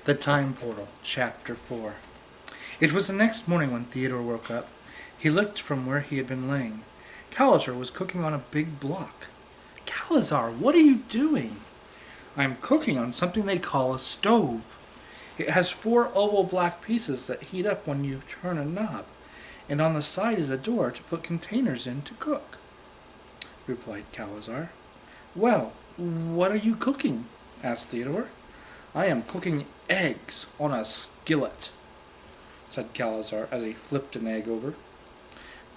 The Time Portal, Chapter 4. It was the next morning when Theodore woke up. He looked from where he had been laying. Calazar was cooking on a big block. "Calazar, what are you doing?" "I'm cooking on something they call a stove. It has 4 oval black pieces that heat up when you turn a knob, and on the side is a door to put containers in to cook," replied Calazar. "Well, what are you cooking?" asked Theodore. "I am cooking eggs on a skillet," said Calazar as he flipped an egg over.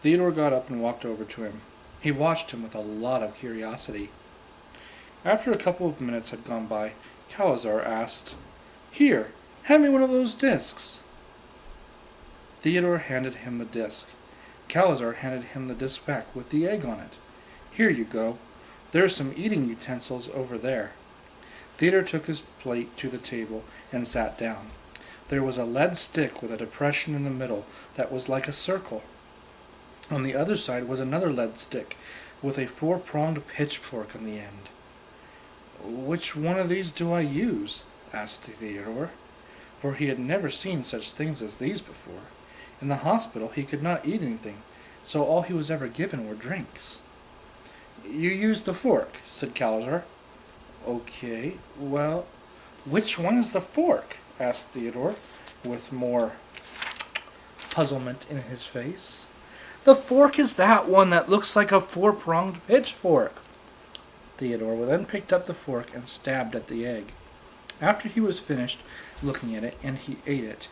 Theodore got up and walked over to him. He watched him with a lot of curiosity. After a couple of minutes had gone by, Calazar asked, "Here, hand me one of those discs." Theodore handed him the disc. Calazar handed him the disc back with the egg on it. "Here you go. There's some eating utensils over there." Theodore took his plate to the table and sat down. There was a lead stick with a depression in the middle that was like a circle. On the other side was another lead stick with a 4-pronged pitchfork in the end. "Which one of these do I use?" asked Theodore, for he had never seen such things as these before. In the hospital he could not eat anything, so all he was ever given were drinks. "You use the fork," said Calazar. "Okay, well, which one is the fork?" asked Theodore, with more puzzlement in his face. "The fork is that one that looks like a 4-pronged pitchfork." Theodore then picked up the fork and stabbed at the egg. After he was finished looking at it, and he ate it.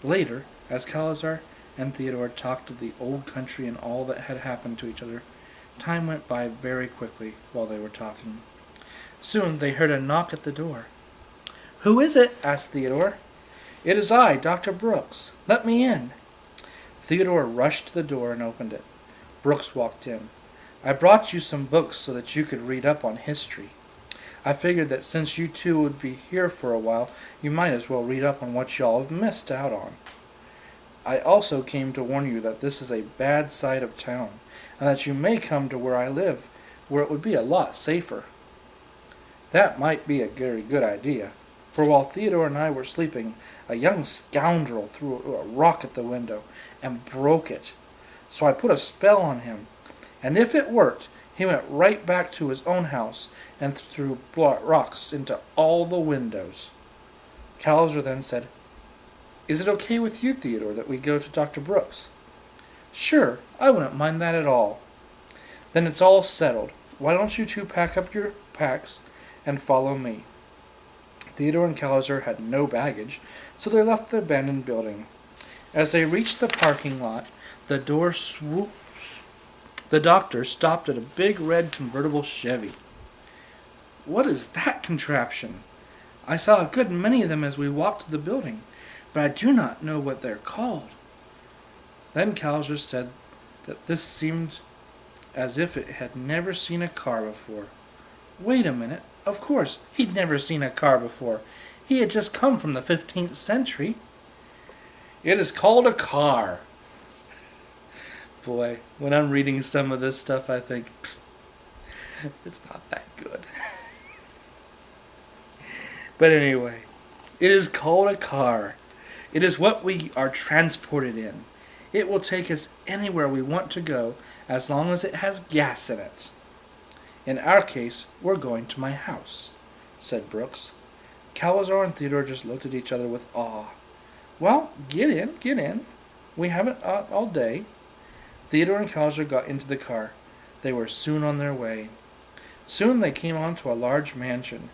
Later, as Calazar and Theodore talked of the old country and all that had happened to each other, time went by very quickly while they were talking. Soon they heard a knock at the door. "Who is it?" asked Theodore. "It is I, Dr. Brooks. Let me in." Theodore rushed to the door and opened it. Brooks walked in. "I brought you some books so that you could read up on history. I figured that since you two would be here for a while, you might as well read up on what y'all have missed out on. I also came to warn you that this is a bad side of town, and that you may come to where I live, where it would be a lot safer." That might be a very good idea, for while Theodore and I were sleeping, a young scoundrel threw a rock at the window and broke it. So I put a spell on him, and if it worked, he went right back to his own house and threw rocks into all the windows. Calazar then said, "Is it okay with you, Theodore, that we go to Dr. Brooks?" "Sure, I wouldn't mind that at all." "Then it's all settled. Why don't you two pack up your packs and follow me?" Theodore and Calazar had no baggage, so they left the abandoned building. As they reached the parking lot, the doctor stopped at a big red convertible Chevy. "What is that contraption? I saw a good many of them as we walked to the building, but I do not know what they're called." Then Calazar said that this seemed as if it had never seen a car before. Wait a minute. Of course, he'd never seen a car before. He had just come from the 15th century. "It is called a car." Boy, when I'm reading some of this stuff, I think, it's not that good. But anyway, it is called a car. It is what we are transported in. It will take us anywhere we want to go as long as it has gas in it. "In our case, we're going to my house," said Brooks. Calazar and Theodore just looked at each other with awe. "Well, get in. We haven't all day." Theodore and Calazar got into the car. They were soon on their way. Soon they came on to a large mansion.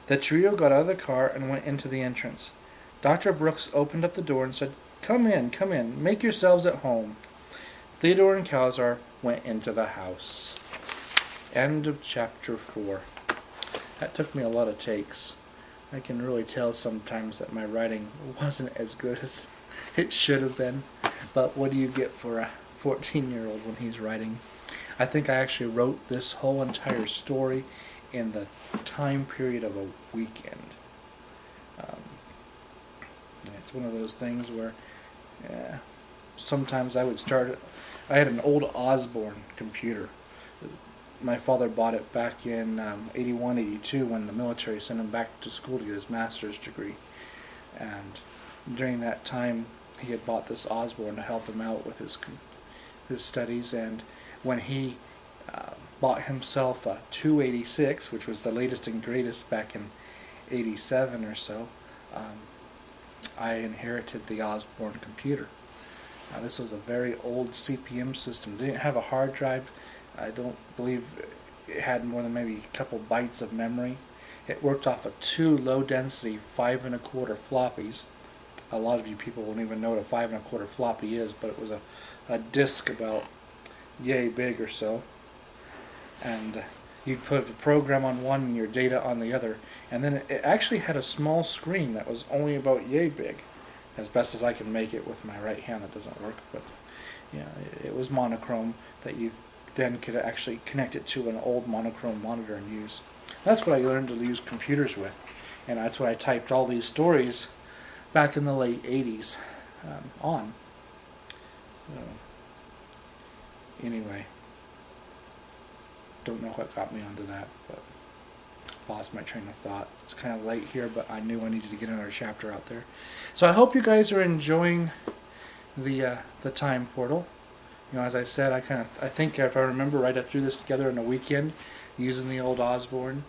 The trio got out of the car and went into the entrance. Dr. Brooks opened up the door and said, Come in, make yourselves at home." Theodore and Calazar went into the house. End of chapter 4. That took me a lot of takes. I can really tell sometimes that my writing wasn't as good as it should have been. But what do you get for a 14-year-old when he's writing? I think I actually wrote this whole entire story in the time period of a weekend. It's one of those things where sometimes I would start. I had an old Osborne computer. My father bought it back in 81, 82 when the military sent him back to school to get his master's degree. And during that time, he had bought this Osborne to help him out with his studies. And when he bought himself a 286, which was the latest and greatest back in 87 or so, I inherited the Osborne computer. Now, this was a very old CP/M system. It didn't have a hard drive. I don't believe it had more than maybe a couple bytes of memory. It worked off of 2 low-density 5 1/4 floppies. A lot of you people won't even know what a 5 1/4 floppy is, but it was a disk about yay big or so. And you'd put the program on one and your data on the other. And then it actually had a small screen that was only about yay big, as best as I can make it with my right hand. That doesn't work, but yeah, it was monochrome that you then could actually connect it to an old monochrome monitor and use. That's what I learned to use computers with, and that's what I typed all these stories back in the late 80s on. Anyway, don't know what got me onto that, but lost my train of thought. It's kind of late here, but I knew I needed to get another chapter out there. So I hope you guys are enjoying the time portal. You know, as I said, I think if I remember right, I threw this together in a weekend using the old Osborne,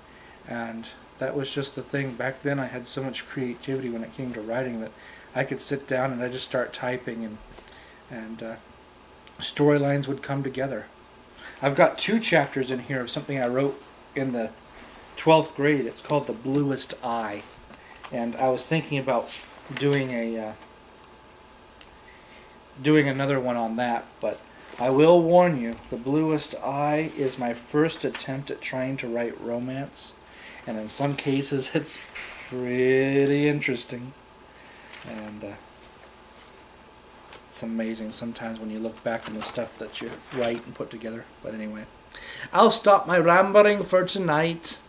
and that was just the thing. Back then I had so much creativity when it came to writing that I could sit down and I just start typing, and storylines would come together. I've got 2 chapters in here of something I wrote in the 12th grade. It's called The Bluest Eye, and I was thinking about doing another one on that, but I will warn you, The Bluest Eye is my first attempt at trying to write romance, and in some cases it's pretty interesting, and it's amazing sometimes when you look back on the stuff that you write and put together. But anyway, I'll stop my rambling for tonight.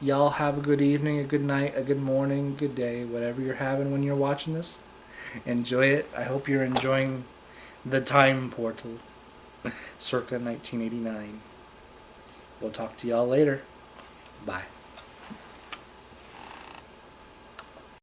Y'all have a good evening, a good night, a good morning, good day, whatever you're having when you're watching this. Enjoy it. I hope you're enjoying the time portal circa 1989. We'll talk to y'all later. Bye.